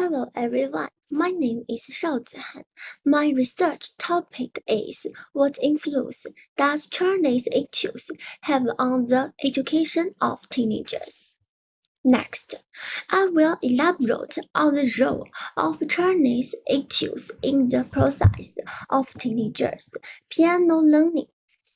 Hello everyone, my name is Shaozihan. My research topic is what influence does Chinese issues have on the education of teenagers? Next, I will elaborate on the role of Chinese issues in the process of teenagers' piano learning,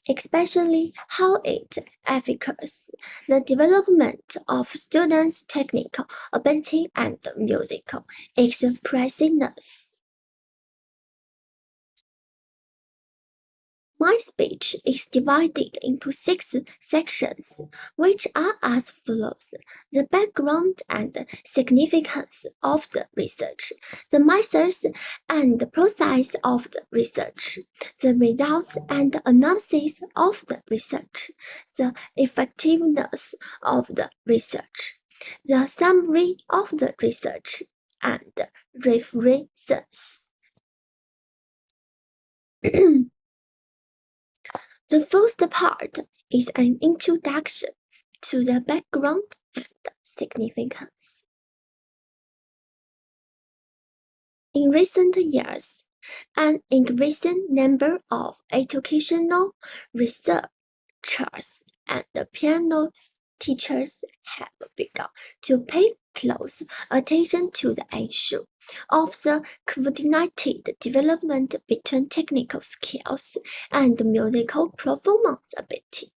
especially how it affects the development of students' technical ability and musical expressiveness. My speech is divided into 6 sections, which are as follows: the background and significance of the research, the methods and the process of the research, the results and analysis of the research, the effectiveness of the research, the summary of the research, and references. The first part is an introduction to the background and significance. In recent years, an increasing number of educational researchers and piano teachers have begun to pay close attention to the issue of the coordinated development between technical skills and musical performance ability.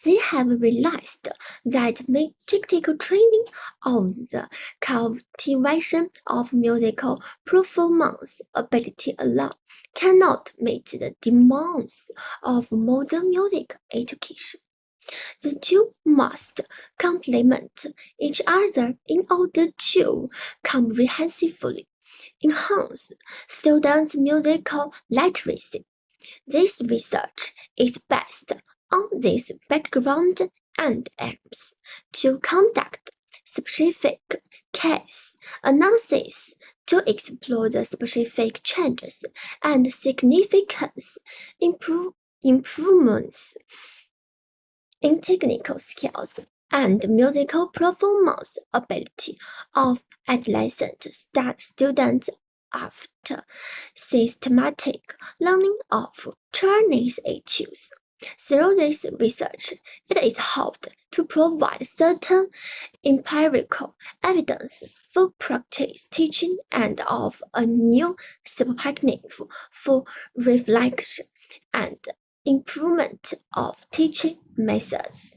They have realized that methodical training on the cultivation of musical performance ability alone cannot meet the demands of modern music education. The two must complement each other in order to comprehensively enhance students' musical literacy. This research is based on this background and aims to conduct specific case analysis to explore the specific changes and significance improvements in technical skills and musical performance ability of adolescent students after systematic learning of Chinese issues. Through this research, it is hoped to provide certain empirical evidence for practice teaching and of a new perspective for reflection and improvement of teaching methods.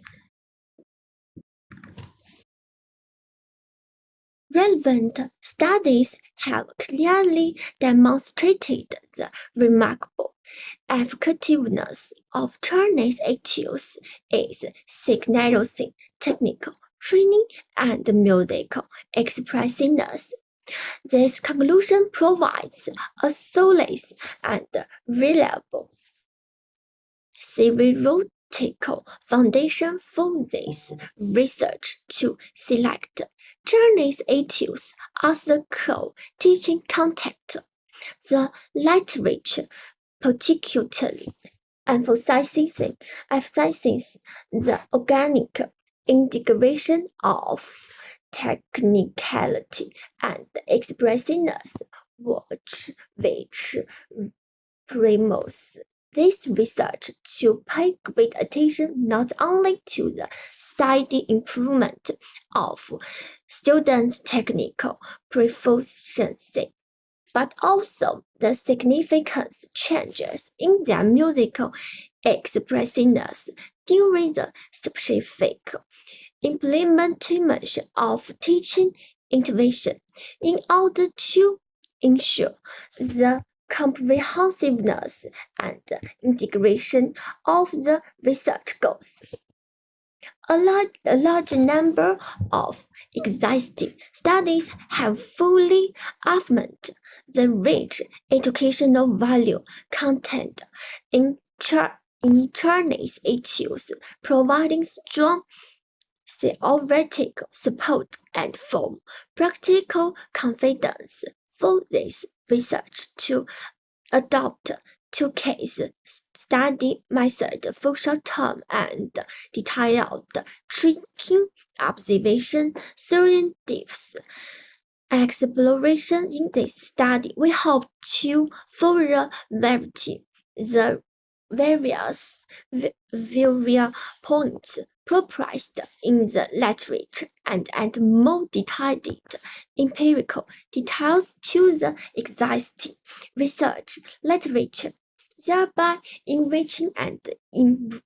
Relevant studies have clearly demonstrated the remarkable effectiveness of Chinese issues is signalizing technical training and musical expressiveness. This conclusion provides a solid and reliable theoretical foundation for this research to select Chinese issues as the core teaching content. The literature particularly emphasizes the organic integration of technicality and expressiveness, which promotes this research to pay great attention not only to the steady improvement of students' technical proficiency, but also the significant changes in their musical expressiveness during the specific implementation of teaching intervention in order to ensure the comprehensiveness and integration of the research goals. A large number of existing studies have fully affirmed the rich educational value content in Chinese issues, providing strong theoretical support and form practical confidence for this research to adopt two-case study method for short-term and detailed tracking observation, certain depths exploration in this study, we hope to further verify the various viewpoints proposed in the literature and add more detailed empirical details to the existing research literature, thereby enriching and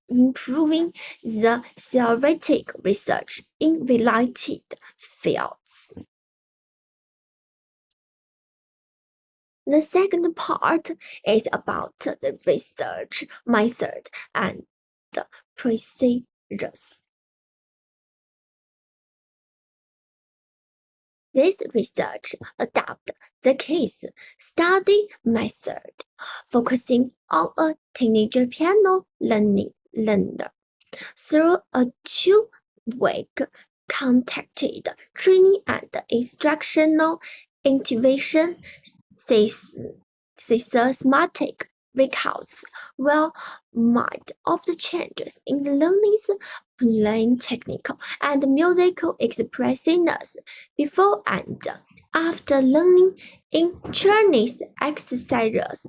improving the theoretical research in related fields. The second part is about the research method and the procedures. This research adopts the case study method, focusing on a teenager piano learner through a 2-week conducted training and instructional intervention systematic records well mind of the changes in the learning's playing technical and musical expressiveness before and after learning in Chinese exercises.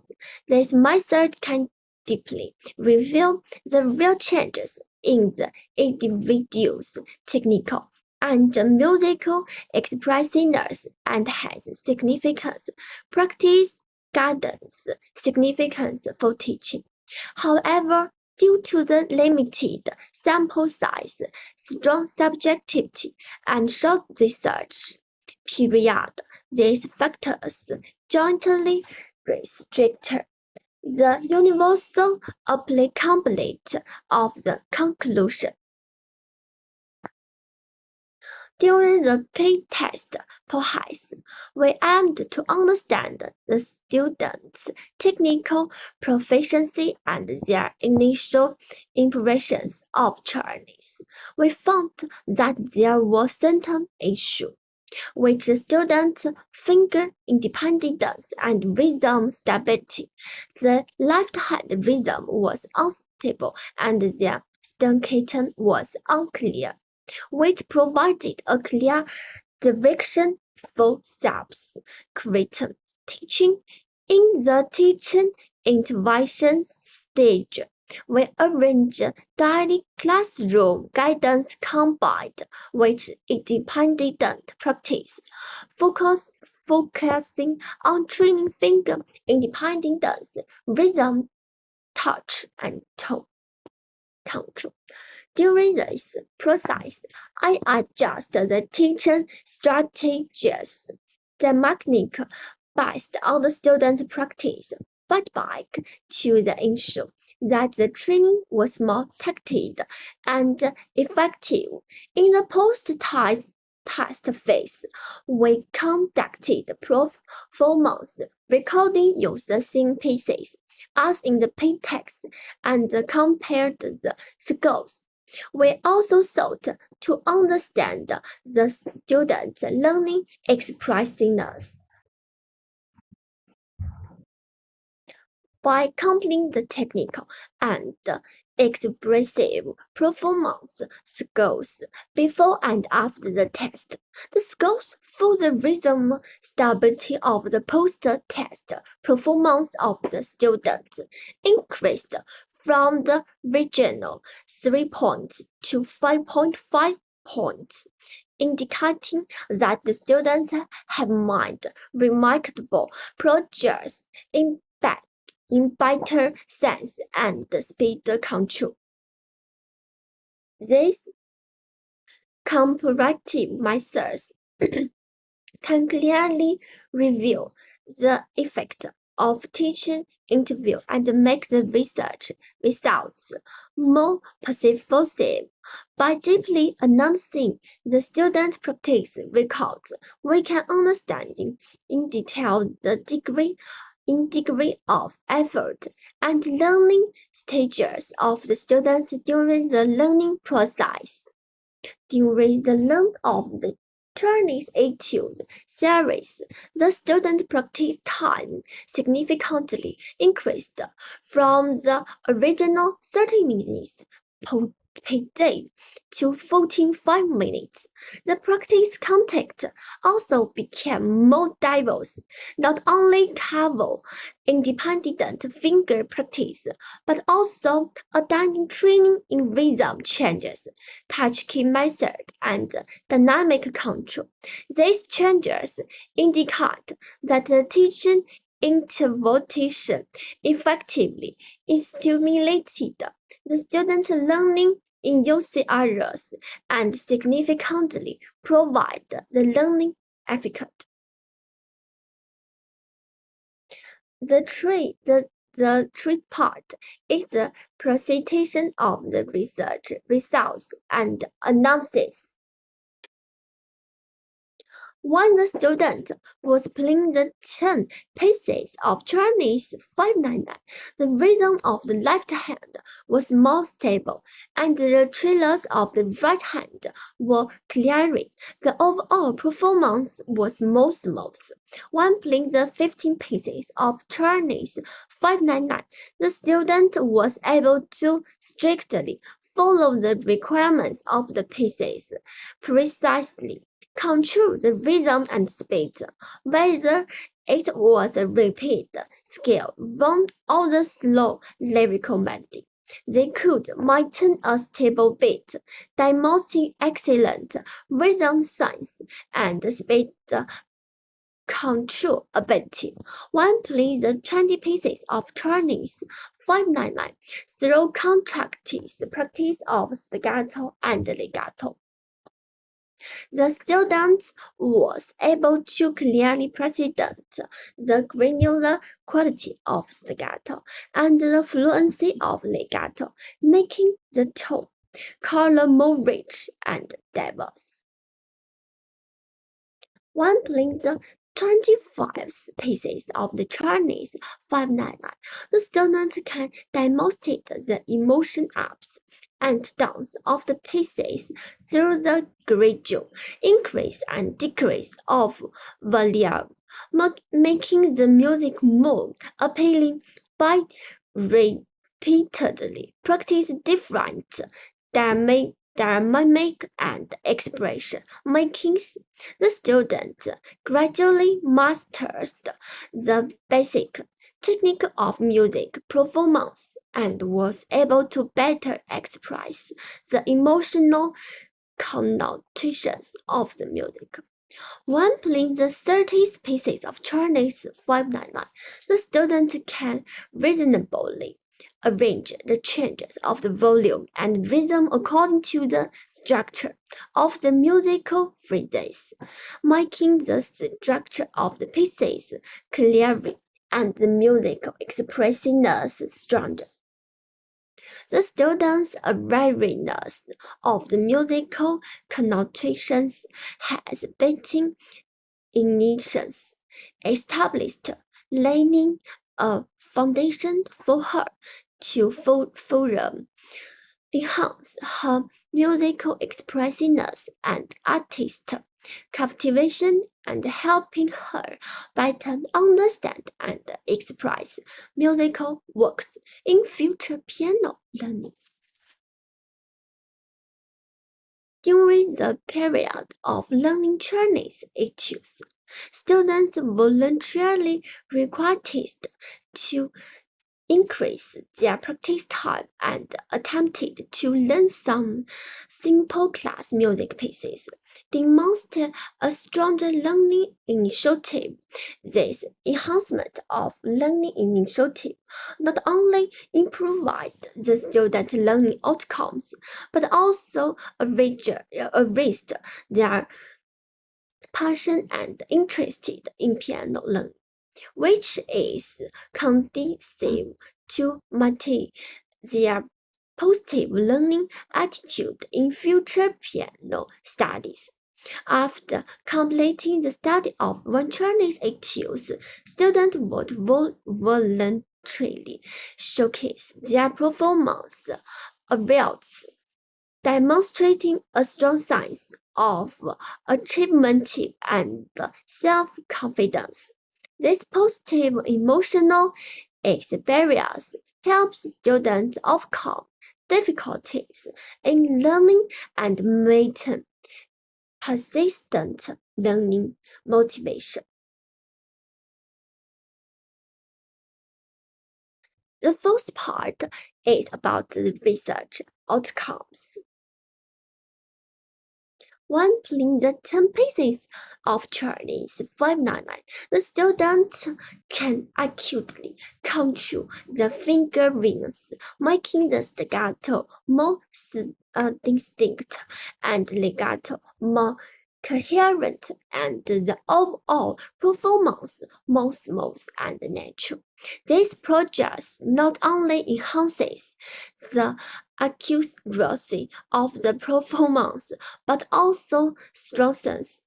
This method can deeply reveal the real changes in the individual's technical and musical expressiveness and has significance practice guidance significance for teaching. However, due to the limited sample size, strong subjectivity, and short research period, these factors jointly restrict the universal applicability of the conclusion. During the pre-test process, we aimed to understand the students' technical proficiency and their initial impressions of Chinese. We found that there were certain issues which the students' finger independence and rhythm stability. The left-hand rhythm was unstable and their staccato was unclear, which provided a clear direction for subsequent teaching. In the teaching intervention stage, we arrange daily classroom guidance combined with independent practice, focusing on training finger independence, rhythm, touch, and tone control. During this process, I adjust the teaching strategies, the technique based on the student's practice, feedback to the issue that the training was more targeted and effective. In the post-test phase, we conducted performance recording using the same pieces as in the pre-test and compared the scores. We also sought to understand the student's learning expressiveness. By comparing the technical and expressive performance scores before and after the test, the scores for the rhythm stability of the post-test performance of the students increased from the regional 3 points to 5.5 points, indicating that the students have made remarkable progress in better sense and speed control. These comparative methods can clearly reveal the effect of teaching interview and make the research results more persuasive. By deeply analyzing the student practice records, we can understand in detail the degree of effort and learning stages of the students during the learning process. During the length of the Chinese Etude series, the student practice time significantly increased from the original 30 minutes per day to 45 minutes. The practice content also became more diverse, not only cover independent finger practice, but also adapting training in rhythm changes, touch key method, and dynamic control. These changes indicate that the teaching interpretation effectively stimulated the student learning in used areas and significantly provide the learning effect. The third part is the presentation of the research results and analysis. When the student was playing the 10 pieces of Chinese 599, the rhythm of the left hand was more stable, and the trillers of the right hand were clearer. The overall performance was more smooth. When playing the 15 pieces of Chinese 599, the student was able to strictly follow the requirements of the pieces precisely. Control the rhythm and speed, whether it was a repeat scale run or the slow lyrical melody. They could maintain a stable beat, demonstrating excellent rhythm sense and speed control ability. When playing the 20 pieces of Chinese 599 through contracted practice of staccato and legato, the student was able to clearly present the granular quality of staccato and the fluency of legato, making the tone color more rich and diverse. When playing the 25 pieces of the Chinese 599, the student can demonstrate the emotion ups and downs of the pieces through the gradual increase and decrease of volume, making the music more appealing by repeatedly practice different dynamic and expression makings. The student gradually masters the basic technique of music performance and was able to better express the emotional connotations of the music. When playing the 30 pieces of Chinese 599, the student can reasonably arrange the changes of the volume and rhythm according to the structure of the musical phrases, making the structure of the pieces clearer and the musical expressiveness stronger. The students' awareness of the musical connotations has been initials established, laying a foundation for her to further enhance her musical expressiveness and artist captivation and helping her better understand and express musical works in future piano learning. During the period of learning Chinese etudes, students voluntarily requested to increase their practice time and attempted to learn some simple class music pieces, demonstrate a stronger learning initiative. This enhancement of learning initiative not only improved the student learning outcomes, but also raised their passion and interest in piano learning, which is conducive to maintain their positive learning attitude in future piano studies. After completing the study of one Chinese etudes, students would voluntarily showcase their performance results, demonstrating a strong sense of achievement and self-confidence. This positive emotional experience helps students overcome difficulties in learning and maintain persistent learning motivation. The first part is about the research outcomes. When playing the 10 pieces of Chinese 599, the student can accurately control the finger rings, making the staccato more distinct and legato more coherent, and the overall performance more smooth and natural. This process not only enhances the accuracy of the performance, but also strengthens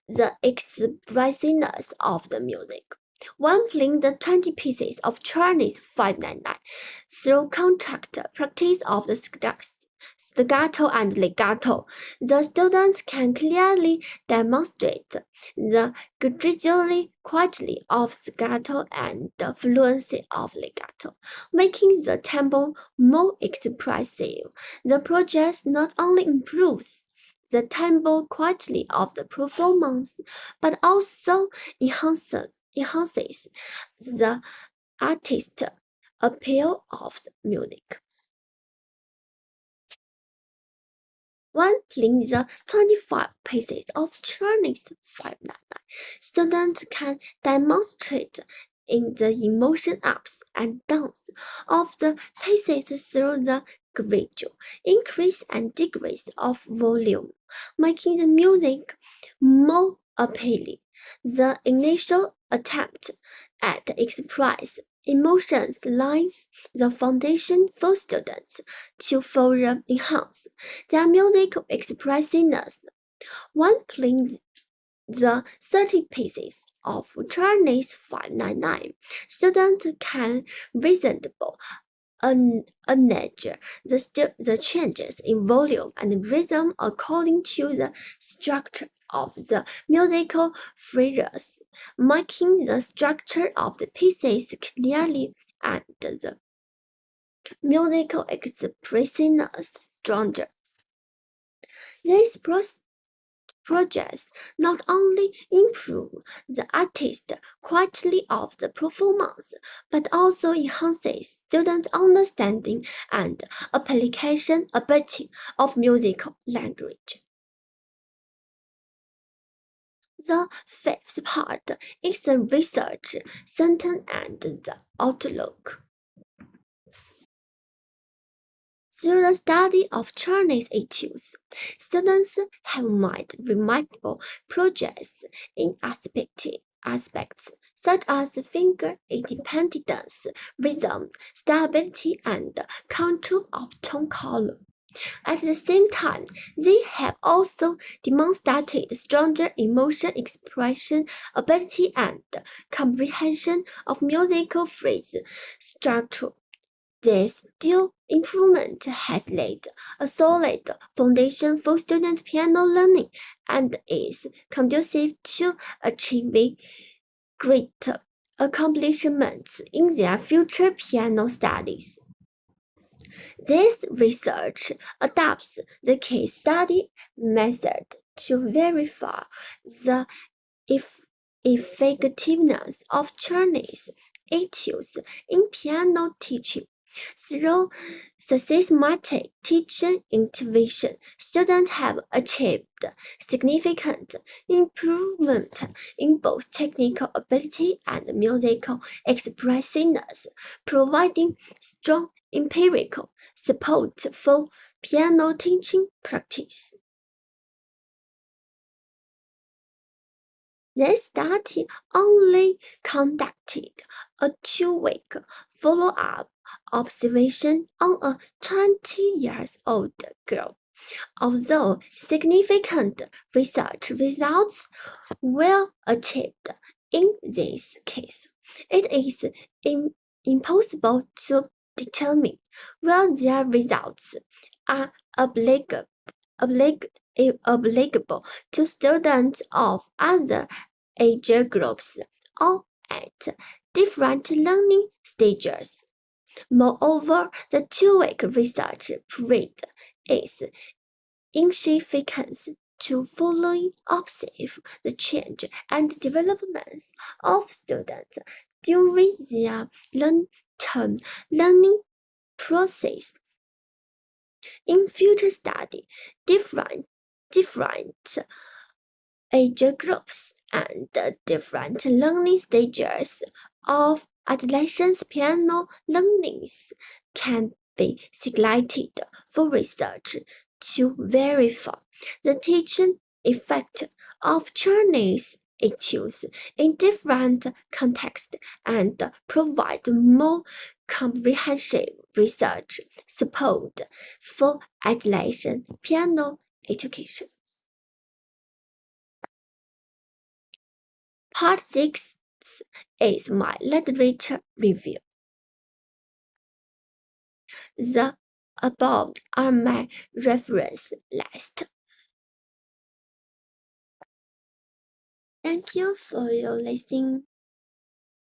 the expressiveness of the music. When playing the 20 pieces of Chinese 599 through contract practice of the staccato and legato, the students can clearly demonstrate the gradually quality of staccato and the fluency of legato, making the tempo more expressive. The project not only improves the tempo quality of the performance, but also enhances the artist appeal of the music. When playing the 25 pieces of Chinese 599, students can demonstrate in the emotion ups and downs of the pieces through the gradual increase and decrease of volume, making the music more appealing. The initial attempt at express emotions lies the foundation for students to further enhance their musical expressiveness. When playing the 30 pieces of Chinese 599, students can reasonably acknowledge the changes in volume and rhythm according to the structure of the musical phrases, making the structure of the pieces clearly and the musical expressiveness stronger. These projects not only improve the artist quality of the performance, but also enhances student understanding and application ability of musical language. The fifth part is the research center and the outlook. Through the study of Chinese etudes, students have made remarkable progress in aspects such as finger independence, rhythm, stability, and control of tone color. At the same time, they have also demonstrated stronger emotion expression ability and comprehension of musical phrase structure. This dual improvement has laid a solid foundation for student piano learning and is conducive to achieving great accomplishments in their future piano studies. This research adopts the case study method to verify the effectiveness of Chinese etudes in piano teaching. Through systematic teaching intervention, students have achieved significant improvement in both technical ability and musical expressiveness, providing strong empirical support for piano teaching practice. This study only conducted a 2-week follow-up observation on a 20-year-old girl. Although significant research results were achieved in this case, it is impossible to determine whether their results are applicable to students of other age groups or at different learning stages. Moreover, the two-week research period is insignificant to fully observe the change and developments of students during their long-term learning process. In future study, different age groups and different learning stages of adolescence piano learnings can be selected for research to verify the teaching effect of Chinese etudes in different contexts and provide more comprehensive research support for adolescent piano education. Part 6 is my literature review. The above are my reference list. Thank you for your listening.